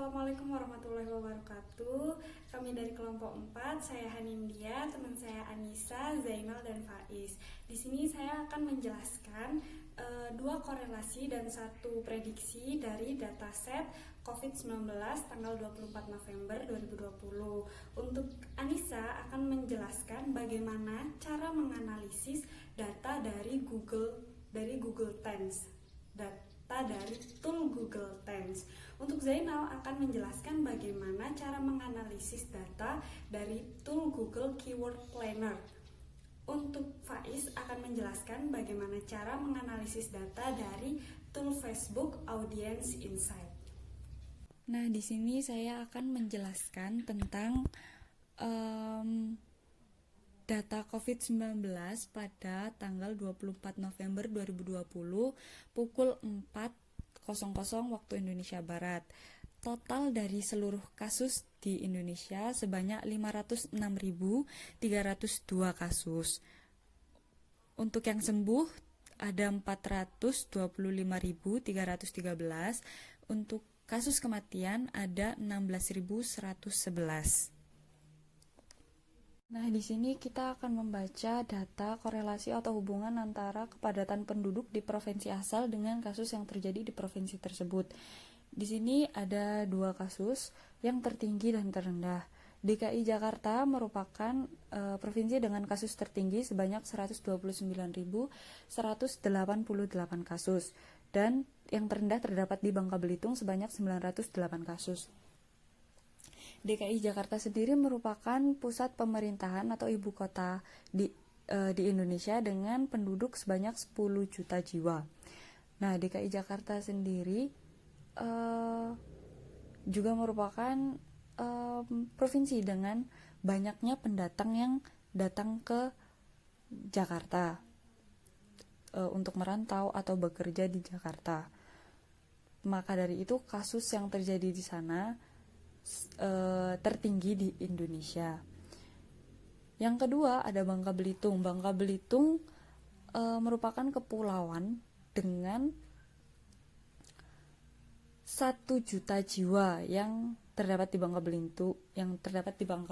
Assalamualaikum warahmatullahi wabarakatuh. Kami dari kelompok 4, saya Hanindya, teman saya Anissa, Zainal, dan Faiz. Di sini saya akan menjelaskan dua korelasi dan satu prediksi dari dataset COVID-19 tanggal 24 November 2020. Untuk Anissa akan menjelaskan bagaimana cara menganalisis data dari Google Trends. Dari tool Google Trends. Untuk Zainal akan menjelaskan bagaimana cara menganalisis data dari tool Google Keyword Planner. Untuk Faiz akan menjelaskan bagaimana cara menganalisis data dari tool Facebook Audience Insight. Nah, di sini saya akan menjelaskan tentang data COVID-19 pada tanggal 24 November 2020 pukul 4.00 waktu Indonesia Barat. Total dari seluruh kasus di Indonesia sebanyak 506.302 kasus. Untuk yang sembuh ada 425.313. Untuk kasus kematian ada 16.111. Nah, di sini kita akan membaca data korelasi atau hubungan antara kepadatan penduduk di provinsi asal dengan kasus yang terjadi di provinsi tersebut. Di sini ada dua kasus, yang tertinggi dan terendah. DKI Jakarta merupakan provinsi dengan kasus tertinggi sebanyak 129.188 kasus, dan yang terendah terdapat di Bangka Belitung sebanyak 908 kasus. DKI Jakarta sendiri merupakan pusat pemerintahan atau ibu kota di Indonesia dengan penduduk sebanyak 10 juta jiwa. Nah, DKI Jakarta sendiri juga merupakan provinsi dengan banyaknya pendatang yang datang ke Jakarta untuk merantau atau bekerja di Jakarta. Maka dari itu kasus yang terjadi di sana tertinggi di Indonesia. Yang kedua ada Bangka Belitung. Bangka Belitung merupakan kepulauan dengan 1 juta jiwa yang terdapat di Bangka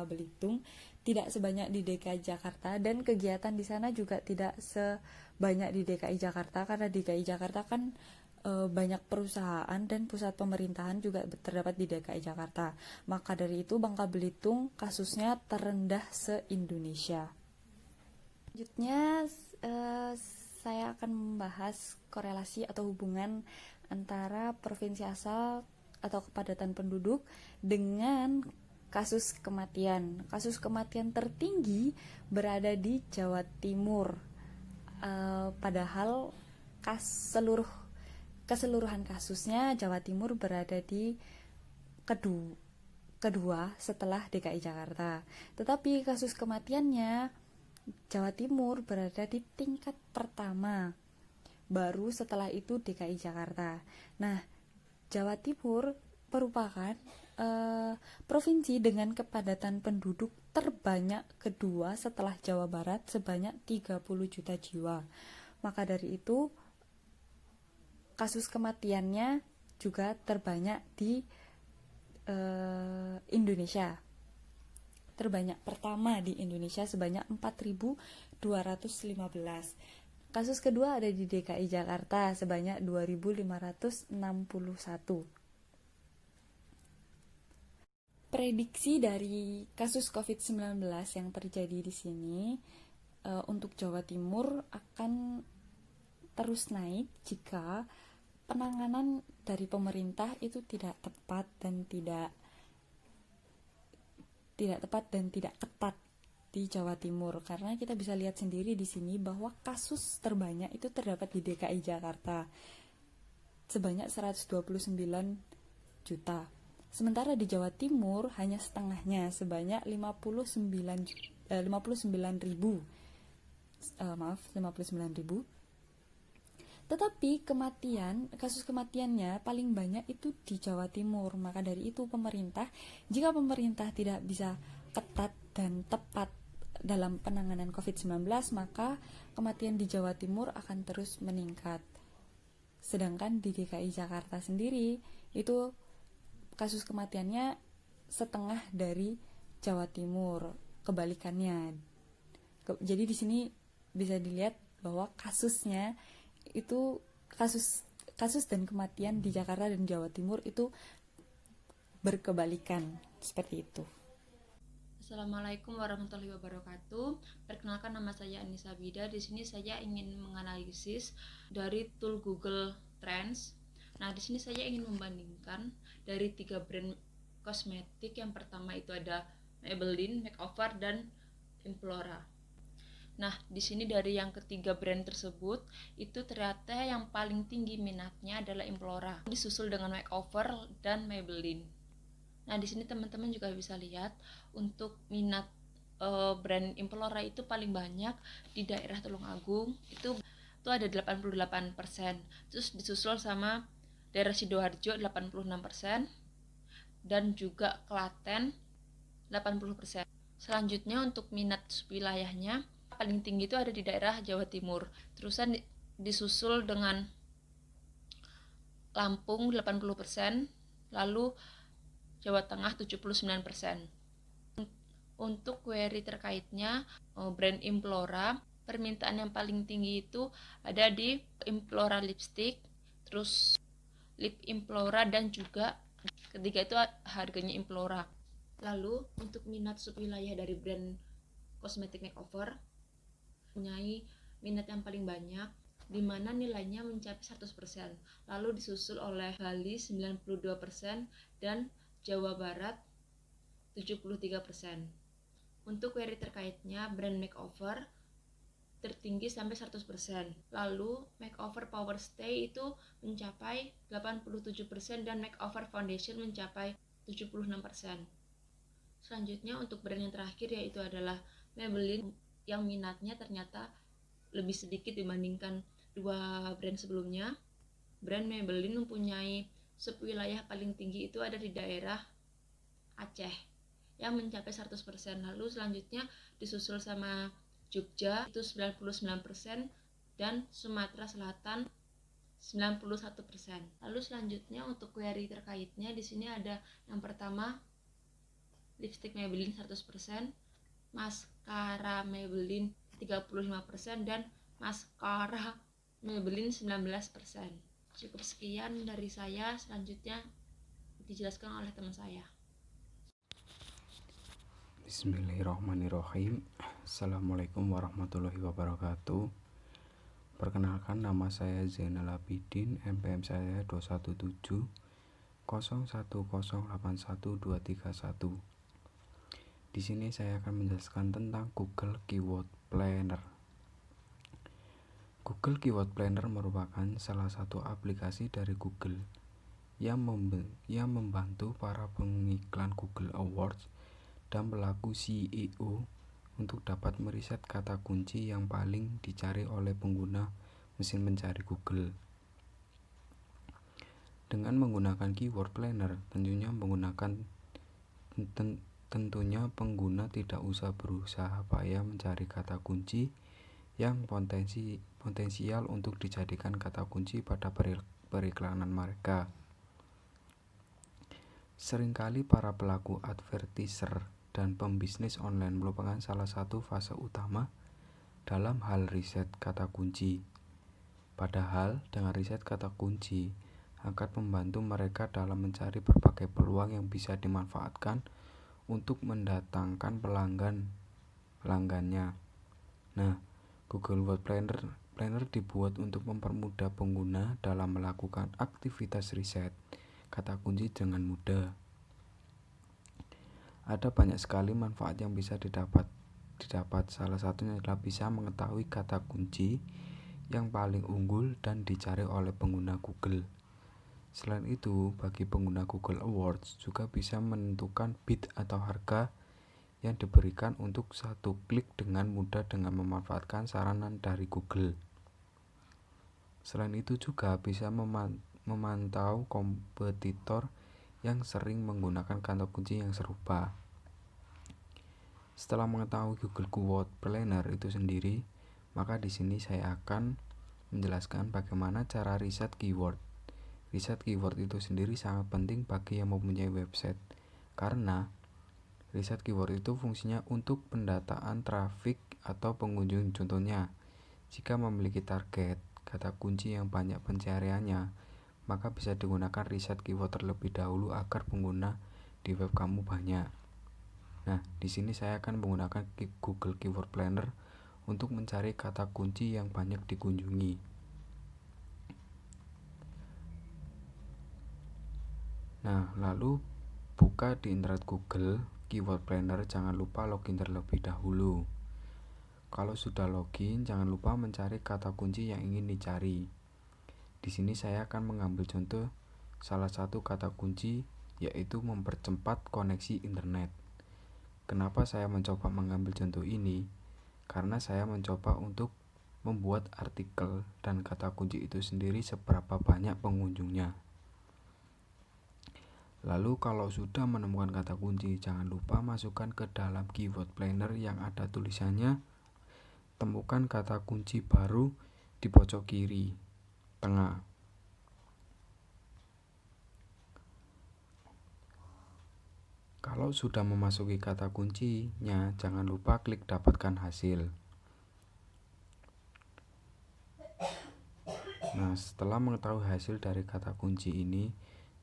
Belitung, tidak sebanyak di DKI Jakarta, dan kegiatan di sana juga tidak sebanyak di DKI Jakarta karena DKI Jakarta kan banyak perusahaan dan pusat pemerintahan juga terdapat di DKI Jakarta. Maka dari itu Bangka Belitung kasusnya terendah se-Indonesia. Selanjutnya saya akan membahas korelasi atau hubungan antara provinsi asal atau kepadatan penduduk dengan kasus kematian. Kasus kematian tertinggi berada di Jawa Timur. Padahal keseluruhan kasusnya Jawa Timur berada di kedua setelah DKI Jakarta. Tetapi kasus kematiannya Jawa Timur berada di tingkat pertama. Baru setelah itu DKI Jakarta. Nah, Jawa Timur merupakan provinsi dengan kepadatan penduduk terbanyak kedua setelah Jawa Barat sebanyak 30 juta jiwa. Maka dari itu kasus kematiannya juga terbanyak di Indonesia. Terbanyak pertama di Indonesia sebanyak 4.215. Kasus kedua ada di DKI Jakarta sebanyak 2.561. Prediksi dari kasus COVID-19 yang terjadi di sini untuk Jawa Timur akan terus naik jika penanganan dari pemerintah itu tidak tepat dan tidak ketat di Jawa Timur, karena kita bisa lihat sendiri di sini bahwa kasus terbanyak itu terdapat di DKI Jakarta sebanyak 129 juta. Sementara di Jawa Timur hanya setengahnya sebanyak 59.000. Tetapi kasus kematiannya paling banyak itu di Jawa Timur. Maka dari itu jika pemerintah tidak bisa ketat dan tepat dalam penanganan COVID-19, maka kematian di Jawa Timur akan terus meningkat. Sedangkan di DKI Jakarta sendiri itu kasus kematiannya setengah dari Jawa Timur, kebalikannya. Jadi di sini bisa dilihat bahwa kasusnya itu kasus dan kematian di Jakarta dan Jawa Timur itu berkebalikan seperti itu. Assalamualaikum warahmatullahi wabarakatuh. Perkenalkan, nama saya Anissa Bida. Di sini saya ingin menganalisis dari tool Google Trends. Nah, di sini saya ingin membandingkan dari 3 brand kosmetik. Yang pertama itu ada Maybelline, Makeover, dan Implora. Nah, di sini dari yang ketiga brand tersebut itu ternyata yang paling tinggi minatnya adalah Implora, disusul dengan Makeover dan Maybelline. Nah, di sini teman-teman juga bisa lihat untuk minat brand Implora itu paling banyak di daerah Tulungagung, itu ada 88%. Terus disusul sama daerah Sidoarjo 86% dan juga Klaten 80%. Selanjutnya untuk minat wilayahnya paling tinggi itu ada di daerah Jawa Timur. Terusan disusul dengan Lampung 80%, lalu Jawa Tengah 79%. Untuk query terkaitnya brand Implora, permintaan yang paling tinggi itu ada di Implora lipstick, terus lip Implora, dan juga ketiga itu harganya Implora. Lalu untuk minat subwilayah dari brand kosmetik Makeover mempunyai minat yang paling banyak, di mana nilainya mencapai 100%. Lalu disusul oleh Bali 92% dan Jawa Barat 73%. Untuk query terkaitnya brand Makeover tertinggi sampai 100%. Lalu Makeover Power Stay itu mencapai 87% dan Makeover Foundation mencapai 76%. Selanjutnya untuk brand yang terakhir yaitu adalah Maybelline, yang minatnya ternyata lebih sedikit dibandingkan 2 brand sebelumnya. Brand Maybelline mempunyai subwilayah paling tinggi itu ada di daerah Aceh yang mencapai 100%. Lalu selanjutnya disusul sama Jogja itu 99% dan Sumatera Selatan 91%. Lalu selanjutnya untuk query terkaitnya di sini ada yang pertama lipstick Maybelline 100%, maskara Maybelline 35% dan maskara Maybelline 19%. Cukup sekian dari saya, selanjutnya dijelaskan oleh teman saya. Bismillahirrahmanirrahim. Assalamualaikum warahmatullahi wabarakatuh. Perkenalkan, nama saya Zainal Abidin, NPM saya 217 01081231231. Di sini saya akan menjelaskan tentang Google Keyword Planner. Google Keyword Planner merupakan salah satu aplikasi dari Google yang membantu para pengiklan Google Awards dan pelaku SEO untuk dapat meriset kata kunci yang paling dicari oleh pengguna mesin pencari Google. Dengan menggunakan Keyword Planner, tentunya pengguna tidak usah berusaha payah mencari kata kunci yang potensial untuk dijadikan kata kunci pada periklanan mereka. Seringkali para pelaku advertiser dan pembisnis online merupakan salah satu fase utama dalam hal riset kata kunci. Padahal dengan riset kata kunci akan membantu mereka dalam mencari berbagai peluang yang bisa dimanfaatkan untuk mendatangkan pelanggannya. Nah, Google Word Planner dibuat untuk mempermudah pengguna dalam melakukan aktivitas riset kata kunci dengan mudah. Ada banyak sekali manfaat yang bisa didapat. Salah satunya adalah bisa mengetahui kata kunci yang paling unggul dan dicari oleh pengguna Google. Selain itu, bagi pengguna Google Awards juga bisa menentukan bid atau harga yang diberikan untuk satu klik dengan mudah dengan memanfaatkan saranan dari Google. Selain itu juga bisa memantau kompetitor yang sering menggunakan kata kunci yang serupa. Setelah mengetahui Google Keyword Planner itu sendiri, maka di sini saya akan menjelaskan bagaimana cara riset keyword. riset keyword itu sendiri sangat penting bagi yang mempunyai website, karena riset keyword itu fungsinya untuk pendataan traffic atau pengunjung. Contohnya, jika memiliki target kata kunci yang banyak pencariannya, maka bisa digunakan riset keyword terlebih dahulu agar pengguna di web kamu banyak. Nah, di sini saya akan menggunakan Google Keyword Planner untuk mencari kata kunci yang banyak dikunjungi. Nah, lalu buka di internet Google Keyword Planner, jangan lupa login terlebih dahulu. Kalau sudah login, jangan lupa mencari kata kunci yang ingin dicari. Di sini saya akan mengambil contoh salah satu kata kunci, yaitu mempercepat koneksi internet. Kenapa saya mencoba mengambil contoh ini? Karena saya mencoba untuk membuat artikel dan kata kunci itu sendiri seberapa banyak pengunjungnya. Lalu kalau sudah menemukan kata kunci, jangan lupa masukkan ke dalam Keyword Planner yang ada tulisannya temukan kata kunci baru di pojok kiri tengah. Kalau sudah memasuki kata kuncinya, jangan lupa klik dapatkan hasil. Nah, setelah mengetahui hasil dari kata kunci ini,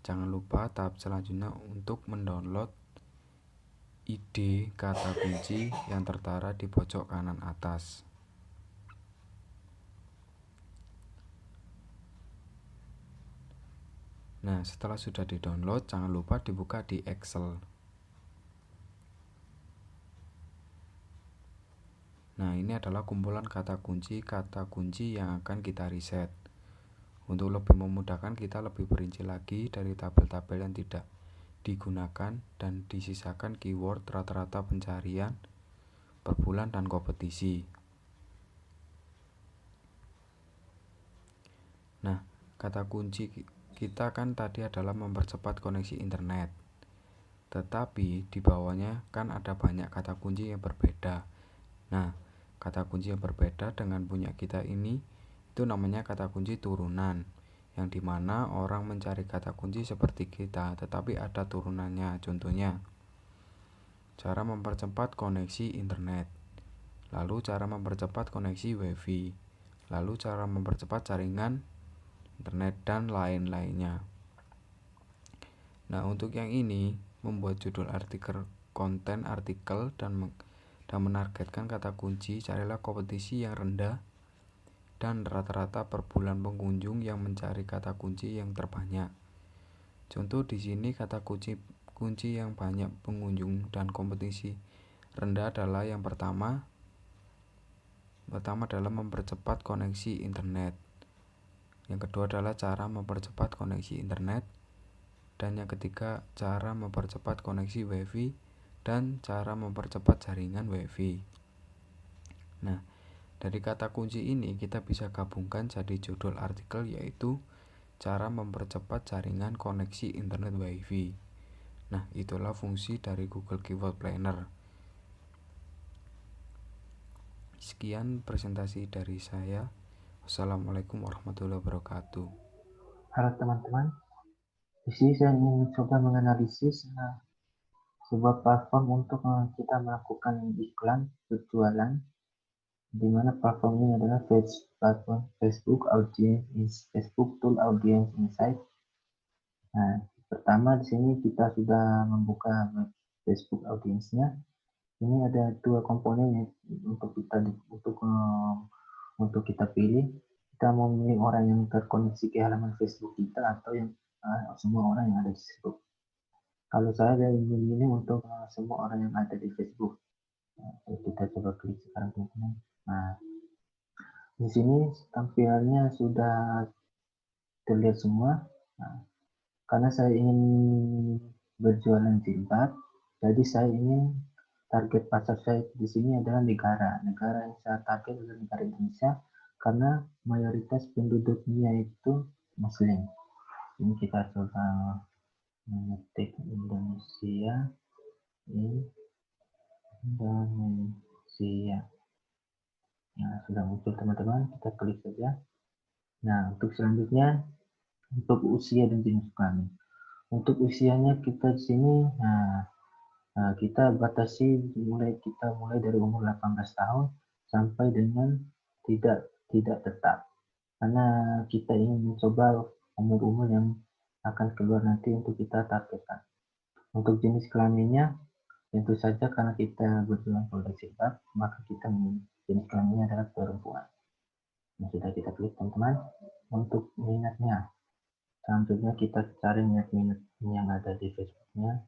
jangan lupa tahap selanjutnya untuk mendownload ide kata kunci yang tertera di pojok kanan atas. Nah, setelah sudah di-download, jangan lupa dibuka di Excel. Nah, ini adalah kumpulan kata kunci yang akan kita riset. Untuk lebih memudahkan, kita lebih berinci lagi dari tabel-tabel yang tidak digunakan dan disisakan keyword, rata-rata pencarian per bulan, dan kompetisi. Nah, kata kunci kita kan tadi adalah mempercepat koneksi internet. Tetapi di bawahnya kan ada banyak kata kunci yang berbeda. Nah, kata kunci yang berbeda dengan punya kita ini itu namanya kata kunci turunan, yang dimana orang mencari kata kunci seperti kita, tetapi ada turunannya. Contohnya, cara mempercepat koneksi internet, lalu cara mempercepat koneksi wifi, lalu cara mempercepat jaringan internet, dan lain-lainnya. Nah, untuk yang ini, membuat judul artikel, konten artikel, dan menargetkan kata kunci, carilah kompetisi yang rendah dan rata-rata per bulan pengunjung yang mencari kata kunci yang terbanyak. Contoh di sini kata kunci yang banyak pengunjung dan kompetisi rendah adalah yang pertama adalah mempercepat koneksi internet. Yang kedua adalah cara mempercepat koneksi internet, dan yang ketiga cara mempercepat koneksi wifi dan cara mempercepat jaringan wifi. Nah, dari kata kunci ini kita bisa gabungkan jadi judul artikel, yaitu cara mempercepat jaringan koneksi internet wifi. Nah, itulah fungsi dari Google Keyword Planner. Sekian presentasi dari saya. Wassalamualaikum warahmatullahi wabarakatuh. Halo teman-teman, di sini saya ingin mencoba menganalisis sebuah platform untuk kita melakukan iklan berjualan, di mana platform ini adalah platform Facebook Tool Audience Insight. Nah, pertama di sini kita sudah membuka Facebook Audience-nya. Ini ada dua komponen untuk kita pilih. Kita mau memilih orang yang terkoneksi ke halaman Facebook kita atau yang semua orang yang ada di Facebook. Kalau saya dari ini untuk semua orang yang ada di Facebook. Kita coba klik sekarang teman-teman. Nah, di sini tampilannya sudah terlihat semua. Nah, karena saya ingin berjualan jilbab, jadi saya ingin target pasar saya di sini adalah negara yang saya target adalah negara Indonesia, karena mayoritas penduduknya itu Muslim. Ini kita coba mengetik Indonesia. Nah, sudah muncul teman-teman, kita klik saja. Nah, untuk selanjutnya Untuk usia dan jenis kelamin. Untuk usianya kita di sini, kita batasi mulai dari umur 18 tahun sampai dengan tidak tetap. Karena kita ingin mencoba umur-umur yang akan keluar nanti untuk kita targetkan. Untuk jenis kelaminnya, tentu saja karena kita berjualan produk sebab, maka kita jenis kelaminnya adalah perempuan. Nah, sudah kita klik teman-teman. Untuk minatnya, selanjutnya kita cari minat-minat yang ada di Facebooknya.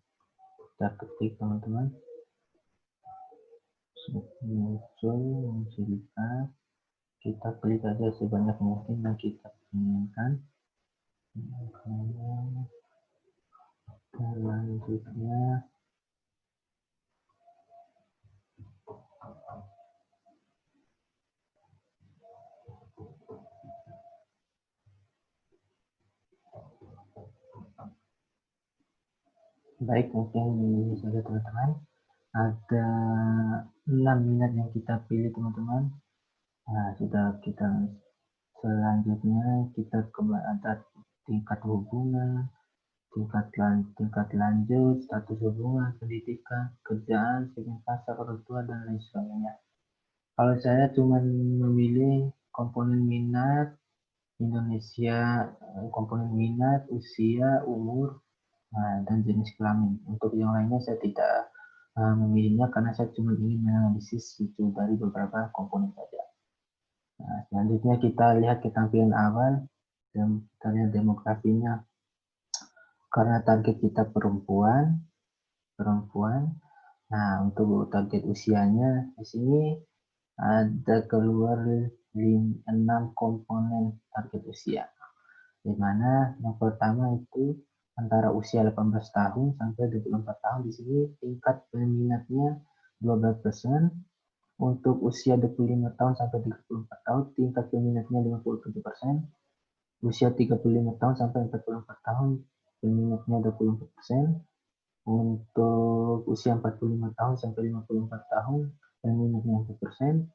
Kita ketik teman-teman. Muncul kita klik aja sebanyak mungkin yang kita inginkan. Selanjutnya baik, mungkin ini saja teman-teman. Ada 6 minat yang kita pilih teman-teman. Nah, sudah kita selanjutnya kita ada tingkat hubungan, tingkat lanjut, status hubungan, pendidikan, kerjaan, segmen pasar, orang tua, dan lain sebagainya. Kalau saya cuma memilih komponen minat Indonesia, komponen minat, usia, umur, dan jenis kelamin. Untuk yang lainnya saya tidak memilihnya karena saya cuma ingin menganalisis itu dari beberapa komponen saja. Nah, selanjutnya kita lihat ke tampilan awal dan kita lihat demografinya. Karena target kita perempuan. Nah, untuk target usianya di sini ada keluar 6 komponen target usia. Di mana yang pertama itu antara usia 18 tahun sampai 24 tahun. Di sini tingkat peminatnya 12%. Untuk usia 25 tahun sampai 34 tahun tingkat peminatnya 57%. Usia 35 tahun sampai 44 tahun peminatnya 24%. Untuk usia 45 tahun sampai 54 tahun peminatnya 4%.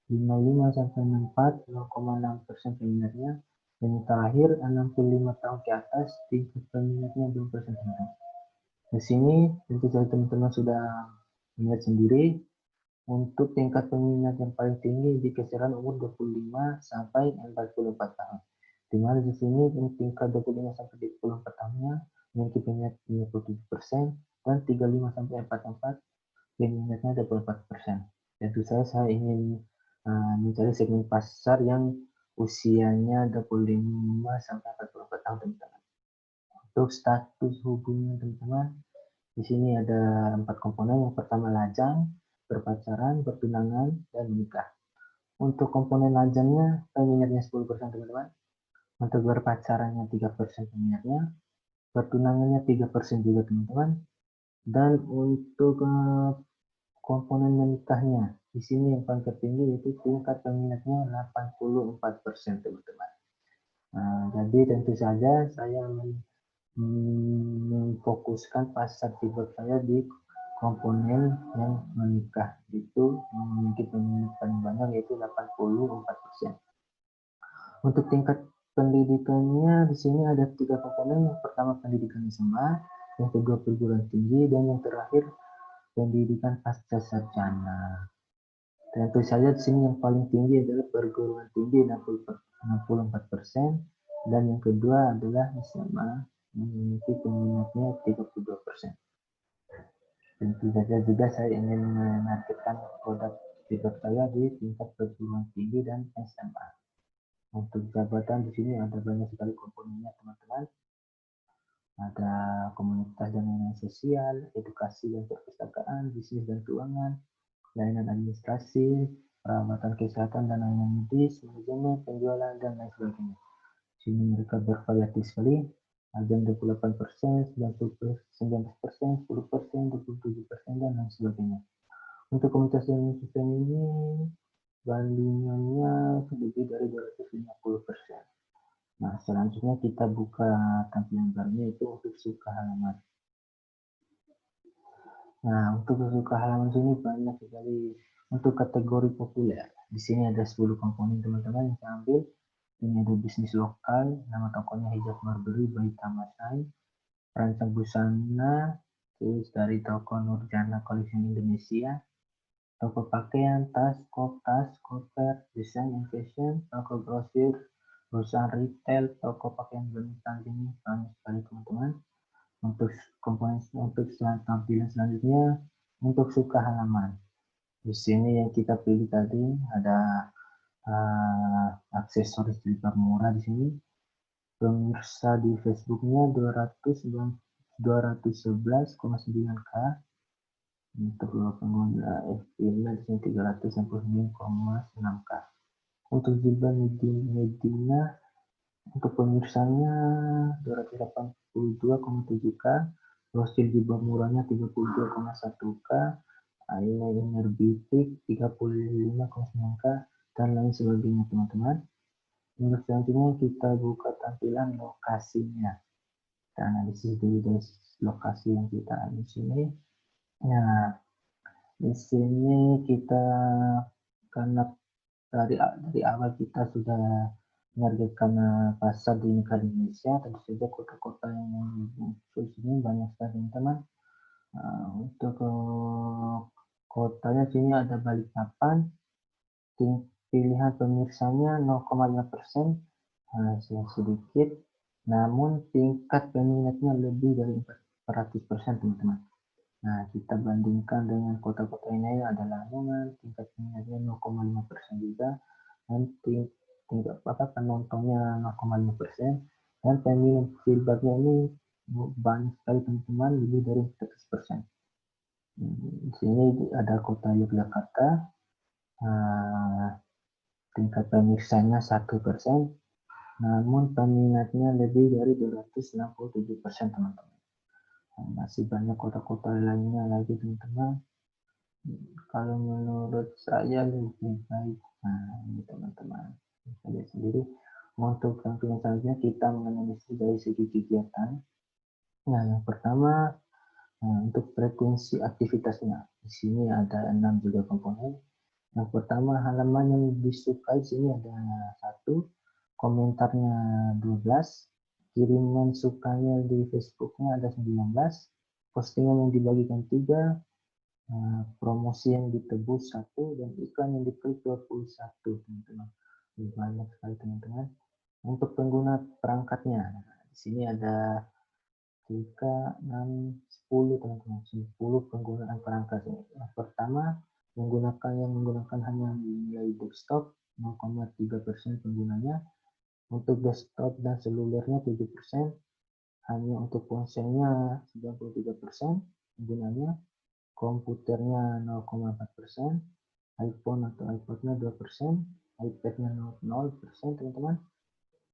55 sampai 64 0,6% peminatnya. Dan yang terakhir 65 tahun ke atas tingkat peminatnya 2%. Di sini tentu saja teman-teman sudah melihat sendiri untuk tingkat peminat yang paling tinggi di kisaran umur 25 sampai 44 tahun. Di mana di sini tingkat 25 sampai 44 tahunnya memiliki peminat 57% dan 35 sampai 44 peminatnya 24%. Tentu saja saya ingin mencari segmen pasar yang usianya 25 sampai 44 tahun teman-teman. Untuk status hubungan teman-teman, di sini ada 4 komponen. Yang pertama lajang, berpacaran, bertunangan, dan menikah. Untuk komponen lajangnya peminatnya 10% teman-teman. Untuk berpacarannya 3% peminatnya, bertunangannya 3% juga teman-teman. Dan untuk komponen menikahnya, di sini yang paling tertinggi yaitu tingkat peminatnya 84% teman-teman. Jadi tentu saja saya memfokuskan pasar feedback saya di komponen yang menikah, itu memiliki peminat paling banyak yaitu 84%. Untuk tingkat pendidikannya di sini ada 3 komponen. Yang pertama pendidikan SMA, yang kedua perguruan tinggi, dan yang terakhir pendidikan pasca sarjana. Tentu saja di sini yang paling tinggi adalah perguruan tinggi 64%, dan yang kedua adalah SMA memiliki peminatnya 32%. Tentu saja juga saya ingin menargetkan produk saya di tingkat perguruan tinggi dan SMA. Untuk jabatan di sini ada banyak sekali komponennya teman-teman. Ada komunitas dan layanan sosial, edukasi dan perpustakaan, bisnis dan keuangan, layanan administrasi, perawatan kesehatan dan layanan medis, manajemen, penjualan, dan lain sebagainya. Sini mereka bervariatif sekali. Ada yang 28%, 19%, 10%, 27%, dan lain sebagainya. Untuk komunitas dan sistem ini bandingannya lebih dari 250%. Nah, selanjutnya kita buka tampilan barunya itu untuk suka halaman. Nah, untuk suka halaman sini banyak sekali untuk kategori populer. Di sini ada 10 komponen teman-teman yang saya ambil. Ini ada bisnis lokal, nama tokonya Hijab Marbury by Tamasai, perancang busana, terus dari toko Nurjana Collection Indonesia, toko pakaian, tas, koper, desain and fashion, toko grosir, perusahaan retail, toko pakaian bintang ini banyak sekali teman-teman. Untuk komponen untuk tampilan selanjutnya, untuk suka halaman. Di sini yang kita pilih tadi ada aksesoris slipper murah di sini. Pemirsa di Facebooknya 211,9K. Untuk pengguna FB-nya di sini 369,6K. Untuk jilbab Medina untuk pemirsanya 282,7K. Profil jilbab murahnya 32,1K. Eyeliner Bitik 35,9K dan lain sebagainya teman-teman. Untuk selanjutnya kita buka tampilan lokasinya. Kita analisis dulu dari lokasi yang kita ada di sini. Nah, di sini kita karena dari awal kita sudah menargetkan pasar di negara Indonesia, tentu saja kota-kota yang muncul sini banyak sekali teman-teman. Untuk kotanya sini ada Balikpapan, pilihan pemirsanya 0,5%, sedikit, namun tingkat peminatnya lebih dari 400% teman-teman. Nah, kita bandingkan dengan kota-kota yang lain ada Lamongan, tingkat peminatnya 0,5% juga, dan tingkat penontonnya 0,5%, dan peminat feedbacknya ini banyak sekali teman-teman, lebih dari 100%. Di sini ada kota Yogyakarta, tingkat pemirsanya 1%, namun peminatnya lebih dari 267% teman-teman. Masih banyak kota-kota lainnya lagi teman-teman. Kalau menurut saya lebih baik, ini teman-teman bisa lihat sendiri. Untuk tampilan selanjutnya kita menganalisis dari segi kegiatan. Nah, yang pertama untuk frekuensi aktivitasnya. Di sini ada 6 juga komponen. Yang pertama, halaman yang disukai sini ada 1, komentarnya 12, kiriman sukanya di Facebooknya ada 19, postingan yang dibagikan 3, promosi yang ditebus 1, dan iklan yang diklik 21 teman-teman. Banyak sekali teman-teman. Untuk pengguna perangkatnya, di sini ada 3, 6, 10 teman-teman, 10 penggunaan perangkat ini. Yang pertama, menggunakan hanya nilai desktop 0,3% penggunanya. Untuk desktop dan selulernya 7%, hanya untuk ponselnya 93% penggunanya, komputernya 0,4%, iPhone atau iPod-nya 2%, iPad-nya 0% teman-teman.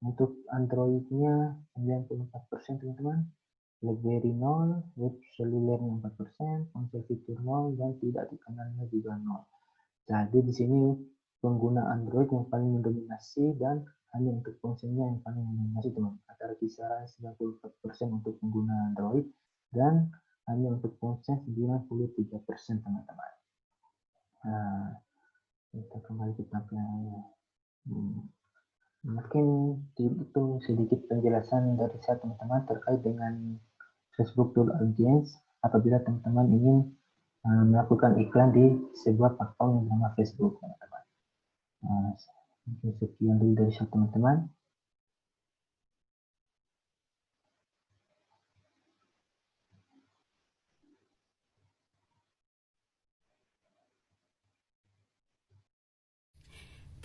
Untuk Android-nya 94% teman-teman, BlackBerry 0, web selulernya 4%, ponsel fitur 0, dan tidak dikenalnya juga 0. Jadi di sini pengguna Android yang paling mendominasi dan hanya untuk ponselnya yang paling mendominasi teman. Antara kisaran 94% untuk pengguna Android dan hanya untuk ponsel 93% teman-teman. Nah, kita kembali ke tampilannya. Mungkin itu sedikit penjelasan dari saya teman-teman terkait dengan Facebook Tool Audience apabila teman-teman ingin melakukan iklan di sebuah platform yang bernama Facebook teman-teman. Mungkin sekian dulu dari saya teman-teman.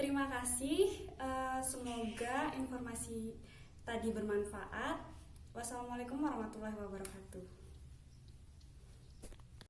Terima kasih, semoga informasi tadi bermanfaat. Wassalamualaikum warahmatullahi wabarakatuh.